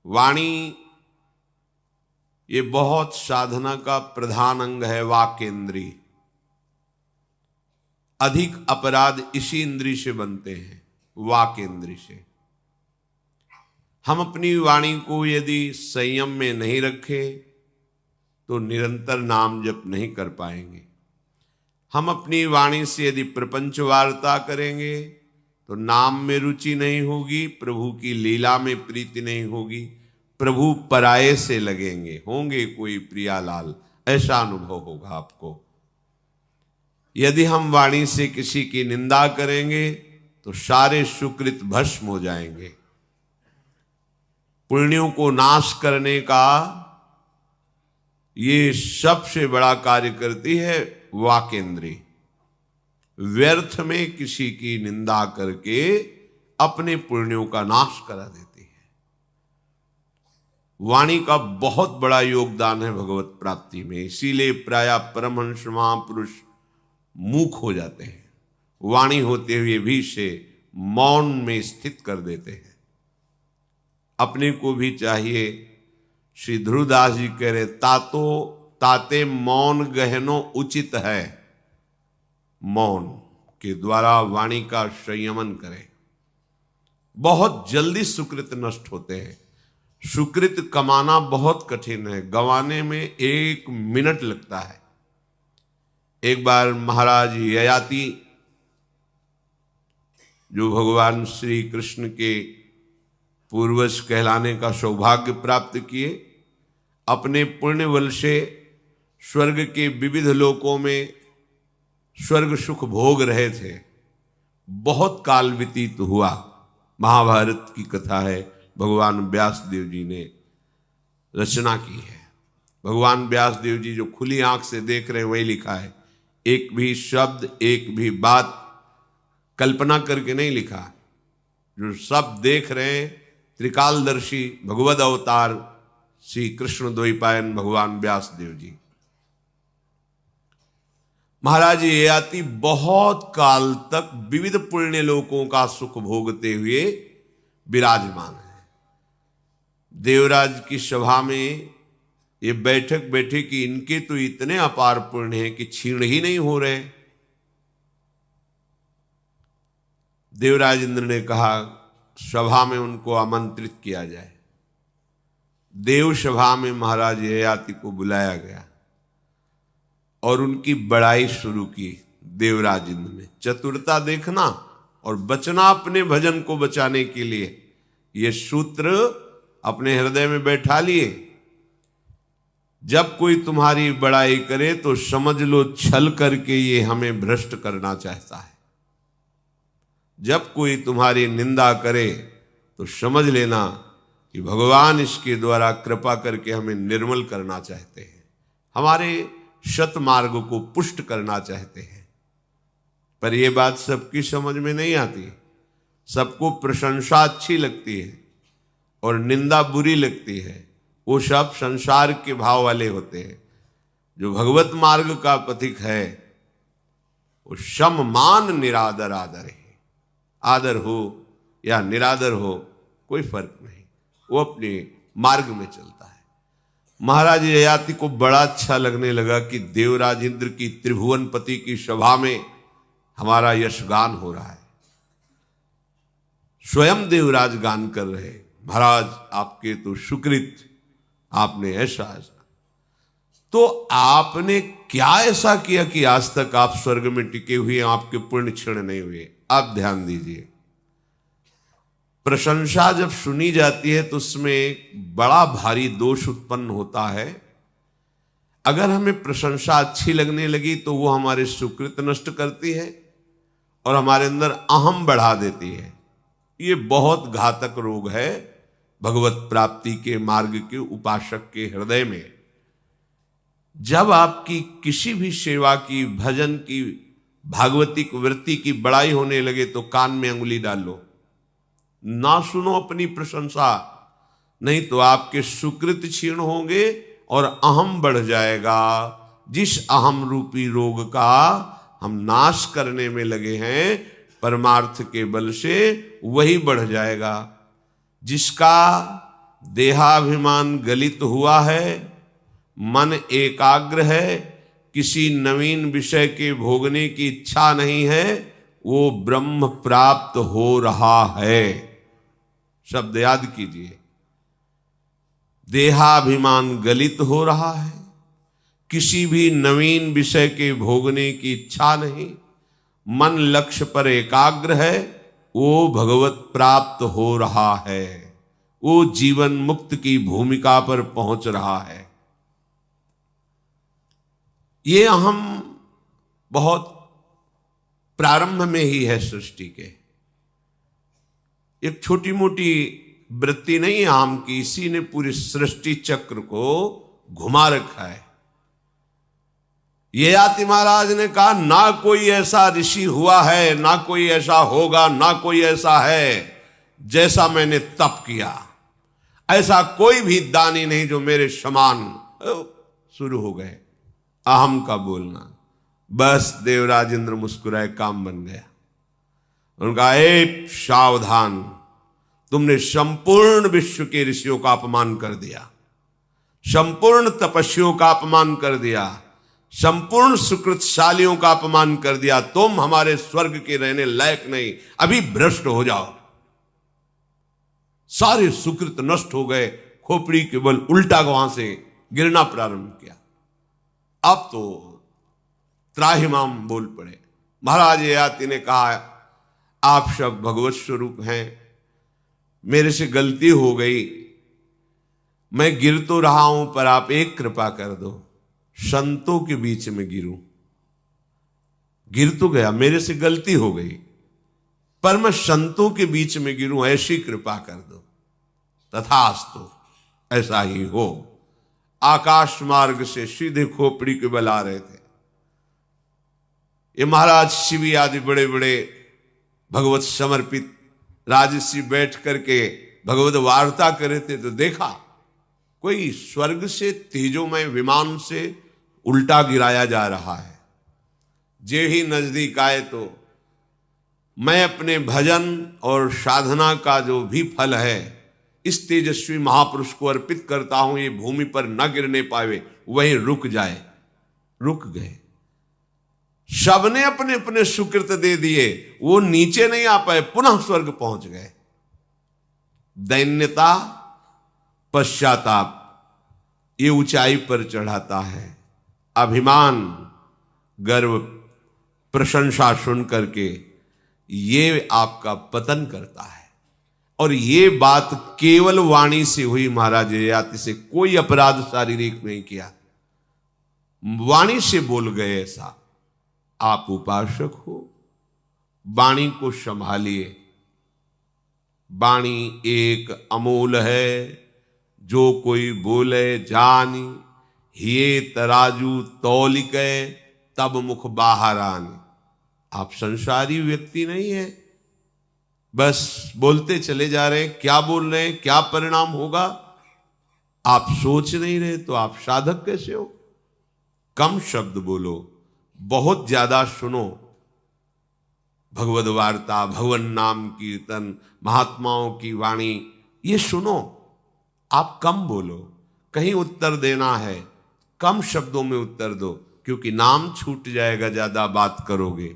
वाणी ये बहुत साधना का प्रधान अंग है। वाक् इंद्री, अधिक अपराध इसी इंद्री से बनते हैं, वाक् इंद्री से। हम अपनी वाणी को यदि संयम में नहीं रखें तो निरंतर नाम जप नहीं कर पाएंगे। हम अपनी वाणी से यदि प्रपंच वार्ता करेंगे तो नाम में रुचि नहीं होगी, प्रभु की लीला में प्रीति नहीं होगी, प्रभु पराये से लगेंगे, होंगे कोई प्रियालाल, ऐसा अनुभव होगा आपको। यदि हम वाणी से किसी की निंदा करेंगे तो सारे सुकृत भस्म हो जाएंगे। पुण्यों को नाश करने का ये सबसे बड़ा कार्य करती है वाक् इंद्री। व्यर्थ में किसी की निंदा करके अपने पुण्यों का नाश करा देती है। वाणी का बहुत बड़ा योगदान है भगवत प्राप्ति में, इसीलिए प्रायः परमहंस महापुरुष मूक हो जाते हैं, वाणी होते हुए भी से मौन में स्थित कर देते हैं। अपने को भी चाहिए, श्री ध्रुवदास जी कह रहे, ताते मौन गहनो उचित है, मौन के द्वारा वाणी का संयमन करें। बहुत जल्दी सुकृत नष्ट होते हैं। सुकृत कमाना बहुत कठिन है, गंवाने में 1 मिनट लगता है। एक बार महाराज ययाति, जो भगवान श्री कृष्ण के पूर्वज कहलाने का सौभाग्य प्राप्त किए, अपने पुण्य बल से स्वर्ग के विविध लोकों में स्वर्ग सुख भोग रहे थे। बहुत काल व्यतीत हुआ। महाभारत की कथा है, भगवान व्यास देव जी ने रचना की है। भगवान व्यास देव जी जो खुली आंख से देख रहे हैं वही लिखा है। एक भी शब्द, एक भी बात कल्पना करके नहीं लिखा। जो सब देख रहे हैं, त्रिकालदर्शी भगवद अवतार श्री कृष्ण द्वैपायन भगवान व्यास देव जी। महाराज ययाति बहुत काल तक विविध पुण्य लोकों का सुख भोगते हुए विराजमान है। देवराज की सभा में ये बैठक बैठे कि इनके तो इतने अपार पुण्य हैं कि छीण ही नहीं हो रहे। देवराज इंद्र ने कहा सभा में उनको आमंत्रित किया जाए। देव सभा में महाराज ययाति को बुलाया गया और उनकी बड़ाई शुरू की। देवराज इंद्र ने चतुरता देखना और बचना अपने भजन को बचाने के लिए ये सूत्र अपने हृदय में बैठा लिए। जब कोई तुम्हारी बड़ाई करे तो समझ लो छल करके ये हमें भ्रष्ट करना चाहता है। जब कोई तुम्हारी निंदा करे तो समझ लेना कि भगवान इसके द्वारा कृपा करके हमें निर्मल करना चाहते हैं, हमारे सत मार्ग को पुष्ट करना चाहते हैं। पर यह बात सबकी समझ में नहीं आती। सबको प्रशंसा अच्छी लगती है और निंदा बुरी लगती है। वो सब संसार के भाव वाले होते हैं। जो भगवत मार्ग का पथिक है वो सम मान निरादर आदर है। आदर हो या निरादर हो कोई फर्क नहीं, वो अपने मार्ग में चलता है। महाराज ययाति को बड़ा अच्छा लगने लगा कि देवराज इंद्र की त्रिभुवनपति की सभा में हमारा यशगान हो रहा है। स्वयं देवराज गान कर रहे, महाराज आपके तो सुकृत, आपने ऐसा ऐसा। तो आपने क्या ऐसा किया कि आज तक आप स्वर्ग में टिके हुए, आपके पुण्य क्षीण नहीं हुए? आप ध्यान दीजिए, प्रशंसा जब सुनी जाती है तो उसमें बड़ा भारी दोष उत्पन्न होता है। अगर हमें प्रशंसा अच्छी लगने लगी तो वो हमारे सुकृत नष्ट करती है और हमारे अंदर अहम बढ़ा देती है। ये बहुत घातक रोग है भगवत प्राप्ति के मार्ग के उपासक के हृदय में। जब आपकी किसी भी सेवा की, भजन की, भागवतिक वृत्ति की बड़ाई होने लगे तो कान में अंगुली डाल लो, ना सुनो अपनी प्रशंसा, नहीं तो आपके सुकृत क्षीण होंगे और अहम बढ़ जाएगा। जिस अहम रूपी रोग का हम नाश करने में लगे हैं परमार्थ के बल से, वही बढ़ जाएगा। जिसका देहाभिमान गलित हुआ है, मन एकाग्र है, किसी नवीन विषय के भोगने की इच्छा नहीं है, वो ब्रह्म प्राप्त हो रहा है। शब्द याद कीजिए, देहाभिमान गलित हो रहा है, किसी भी नवीन विषय के भोगने की इच्छा नहीं, मन लक्ष्य पर एकाग्र है, वो भगवत प्राप्त हो रहा है, वो जीवन मुक्त की भूमिका पर पहुंच रहा है। ये हम बहुत प्रारंभ में ही है सृष्टि के। एक छोटी मोटी वृत्ति नहीं आम की, इसी ने पूरी सृष्टि चक्र को घुमा रखा है। ययाति महाराज ने कहा, ना कोई ऐसा ऋषि हुआ है, ना कोई ऐसा होगा, ना कोई ऐसा है जैसा मैंने तप किया। ऐसा कोई भी दानी नहीं जो मेरे समान। शुरू हो गए अहम का बोलना। बस देवराज इंद्र मुस्कुराए, काम बन गया। उनका एक सावधान, तुमने संपूर्ण विश्व के ऋषियों का अपमान कर दिया, संपूर्ण तपस्वियों का अपमान कर दिया, संपूर्ण सुकृतशालियों का अपमान कर दिया। तुम हमारे स्वर्ग के रहने लायक नहीं, अभी भ्रष्ट हो जाओ। सारे सुकृत नष्ट हो गए, खोपड़ी के बल उल्टा वहां से गिरना प्रारंभ किया। अब तो त्राहिमाम बोल पड़े। महाराज ययाति ने कहा, आप सब भगवत स्वरूप हैं, मेरे से गलती हो गई, मैं गिर तो रहा हूं, पर आप एक कृपा कर दो, संतों के बीच में गिरूं। गिर तो गया, मेरे से गलती हो गई, पर मैं संतों के बीच में गिरूं, ऐसी कृपा कर दो। तथास्तु, ऐसा ही हो। आकाश मार्ग से सीधे खोपड़ी के बल आ रहे थे। ये महाराज शिवी आदि बड़े बड़े भगवत समर्पित राजसी बैठ करके भगवत वार्ता कर रहे थे, तो देखा कोई स्वर्ग से तेजोमय विमान से उल्टा गिराया जा रहा है। जे ही नजदीक आए तो मैं अपने भजन और साधना का जो भी फल है इस तेजस्वी महापुरुष को अर्पित करता हूं, ये भूमि पर न गिरने पावे, वहीं रुक जाए। रुक गए, सबने अपने अपने सुकृत दे दिए, वो नीचे नहीं आ पाए, पुनः स्वर्ग पहुंच गए। दैन्यता, पश्चाताप, ये ऊंचाई पर चढ़ाता है। अभिमान, गर्व, प्रशंसा सुन करके ये आपका पतन करता है। और ये बात केवल वाणी से हुई। महाराज ययाति से कोई अपराध शारीरिक नहीं किया, वाणी से बोल गए ऐसा। आप उपासक हो, वाणी को संभालिए। वाणी एक अमूल है, जो कोई बोले जानी, हिये तराजू तौलिके, तब मुख बाहर आने। आप संसारी व्यक्ति नहीं है, बस बोलते चले जा रहे हैं। क्या बोल रहे हैं, क्या परिणाम होगा, आप सोच नहीं रहे, तो आप साधक कैसे हो? कम शब्द बोलो, बहुत ज्यादा सुनो। भगवद वार्ता, भगवन नाम कीर्तन, महात्माओं की वाणी, ये सुनो। आप कम बोलो। कहीं उत्तर देना है, कम शब्दों में उत्तर दो, क्योंकि नाम छूट जाएगा ज्यादा बात करोगे।